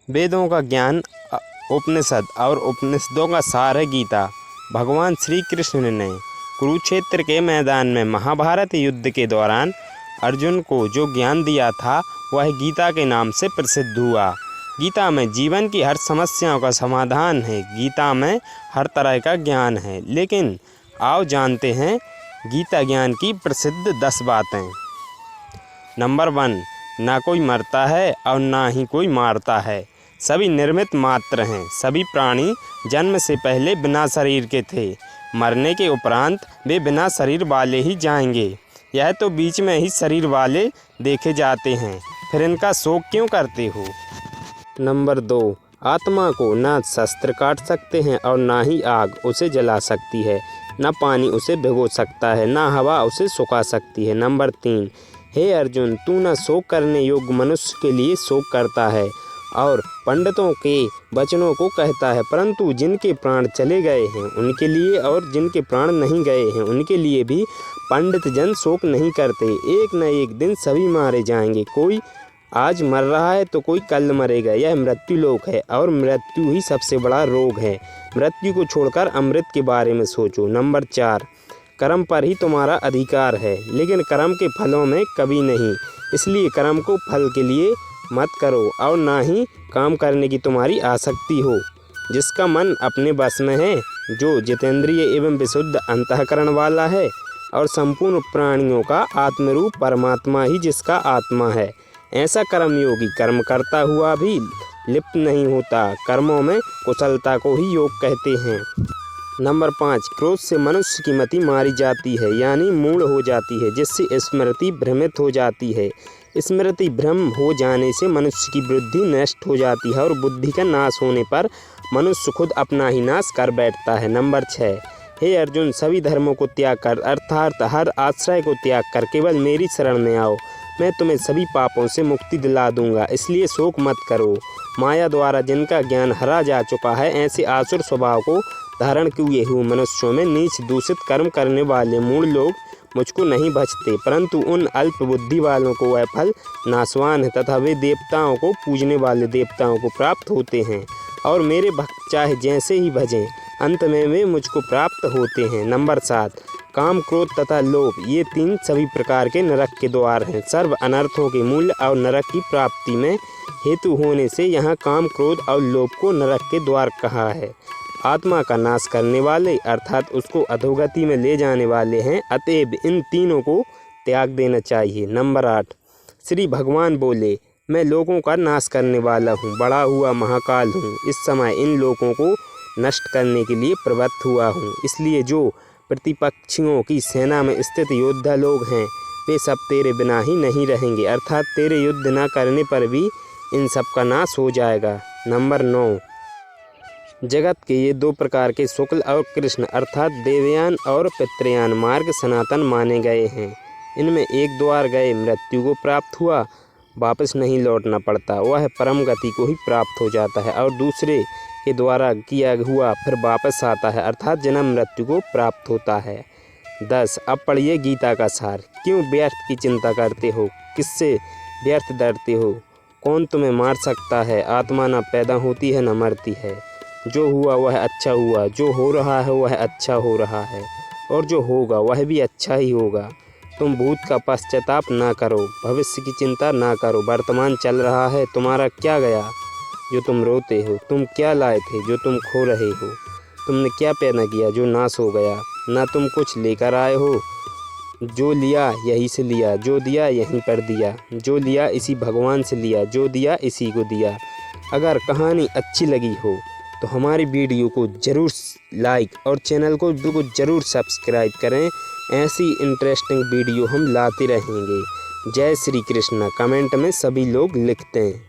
वेदों का ज्ञान, उपनिषद और उपनिषदों का सार है गीता। भगवान श्री कृष्ण ने कुरुक्षेत्र के मैदान में महाभारत युद्ध के दौरान अर्जुन को जो ज्ञान दिया था वह गीता के नाम से प्रसिद्ध हुआ। गीता में जीवन की हर समस्याओं का समाधान है। गीता में हर तरह का ज्ञान है। लेकिन आओ जानते हैं गीता ज्ञान की प्रसिद्ध 10 बातें। नंबर 1, ना कोई मरता है और ना ही कोई मारता है। सभी निर्मित मात्र हैं। सभी प्राणी जन्म से पहले बिना शरीर के थे। मरने के उपरांत वे बिना शरीर वाले ही जाएंगे। यह तो बीच में ही शरीर वाले देखे जाते हैं, फिर इनका शोक क्यों करते हो। नंबर 2, आत्मा को ना शस्त्र काट सकते हैं और ना ही आग उसे जला सकती है, ना पानी उसे भिगो सकता है, ना हवा उसे सुखा सकती है। नंबर 3, हे अर्जुन, तू न शोक करने योग्य मनुष्य के लिए शोक करता है और पंडितों के वचनों को कहता है, परंतु जिनके प्राण चले गए हैं उनके लिए और जिनके प्राण नहीं गए हैं उनके लिए भी पंडित जन शोक नहीं करते। एक न एक दिन सभी मारे जाएंगे। कोई आज मर रहा है तो कोई कल मरेगा। यह मृत्यु लोक है और मृत्यु ही सबसे बड़ा रोग है। मृत्यु को छोड़कर अमृत के बारे में सोचो। नंबर 4, कर्म पर ही तुम्हारा अधिकार है, लेकिन कर्म के फलों में कभी नहीं। इसलिए कर्म को फल के लिए मत करो और ना ही काम करने की तुम्हारी आसक्ति हो। जिसका मन अपने बस में है, जो जितेंद्रिय एवं विशुद्ध अंतःकरण वाला है और संपूर्ण प्राणियों का आत्मरूप परमात्मा ही जिसका आत्मा है, ऐसा कर्मयोगी कर्म करता हुआ भी लिप्त नहीं होता। कर्मों में कुशलता को ही योग कहते हैं। नंबर 5, क्रोध से मनुष्य की मति मारी जाती है, यानी मूढ़ हो जाती है, जिससे स्मृति भ्रमित हो जाती है। स्मृति भ्रम हो जाने से मनुष्य की बुद्धि नष्ट हो जाती है और बुद्धि का नाश होने पर मनुष्य खुद अपना ही नाश कर बैठता है। नंबर 6, हे अर्जुन, सभी धर्मों को त्याग कर अर्थात हर आश्रय को त्याग कर केवल मेरी शरण में आओ। मैं तुम्हें सभी पापों से मुक्ति दिला दूंगा। इसलिए शोक मत करो। माया द्वारा जिनका ज्ञान हरा जा चुका है, ऐसे आसुर स्वभाव को धारण किए हुए मनुष्यों में नीच दूषित कर्म करने वाले मूढ़ लोग मुझको नहीं भजते, परंतु उन अल्प बुद्धि वालों को वह फल नाशवान है तथा वे देवताओं को पूजने वाले देवताओं को प्राप्त होते हैं और मेरे भक्त चाहे जैसे ही भजें अंत में वे मुझको प्राप्त होते हैं। नंबर 7, काम, क्रोध तथा लोभ, ये 3 सभी प्रकार के नरक के द्वार हैं। सर्व अनर्थों के मूल्य और नरक की प्राप्ति में हेतु होने से यहाँ काम, क्रोध और लोभ को नरक के द्वार कहा है। आत्मा का नाश करने वाले अर्थात उसको अधोगति में ले जाने वाले हैं। अतएव इन तीनों को त्याग देना चाहिए। नंबर 8, श्री भगवान बोले, मैं लोगों का नाश करने वाला हूँ, बड़ा हुआ महाकाल हूँ। इस समय इन लोगों को नष्ट करने के लिए प्रवृत्त हुआ हूँ। इसलिए जो प्रतिपक्षियों की सेना में स्थित योद्धा लोग हैं वे सब तेरे बिना ही नहीं रहेंगे, अर्थात तेरे युद्ध न करने पर भी इन सब का नाश हो जाएगा। नंबर 9, जगत के ये 2 प्रकार के शुक्ल और कृष्ण अर्थात देवयान और पितृयान मार्ग सनातन माने गए हैं। इनमें एक द्वार गए मृत्यु को प्राप्त हुआ, वापस नहीं लौटना पड़ता, वह परम गति को ही प्राप्त हो जाता है, और दूसरे के द्वारा किया हुआ फिर वापस आता है अर्थात जन्म मृत्यु को प्राप्त होता है। 10, अब पढ़िए गीता का सार। क्यों व्यर्थ की चिंता करते हो? किससे व्यर्थ डरते हो? कौन तुम्हें मार सकता है? आत्मा न पैदा होती है न मरती है। जो हुआ वह अच्छा हुआ, जो हो रहा है वह अच्छा हो रहा है, और जो होगा वह भी अच्छा ही होगा। तुम भूत का पश्चाताप ना करो, भविष्य की चिंता ना करो। वर्तमान चल रहा है, तुम्हारा क्या गया जो तुम रोते हो? तुम क्या लाए थे जो तुम खो रहे हो? तुमने क्या पैदा किया जो नाश हो गया? ना तुम कुछ लेकर आए हो, जो लिया यहीं से लिया, जो दिया यहीं पर दिया, जो लिया इसी भगवान से लिया, जो दिया इसी को दिया। अगर कहानी अच्छी लगी हो तो हमारी वीडियो को ज़रूर लाइक और चैनल को ज़रूर सब्सक्राइब करें। ऐसी इंटरेस्टिंग वीडियो हम लाते रहेंगे। जय श्री कृष्ण कमेंट में सभी लोग लिखते हैं।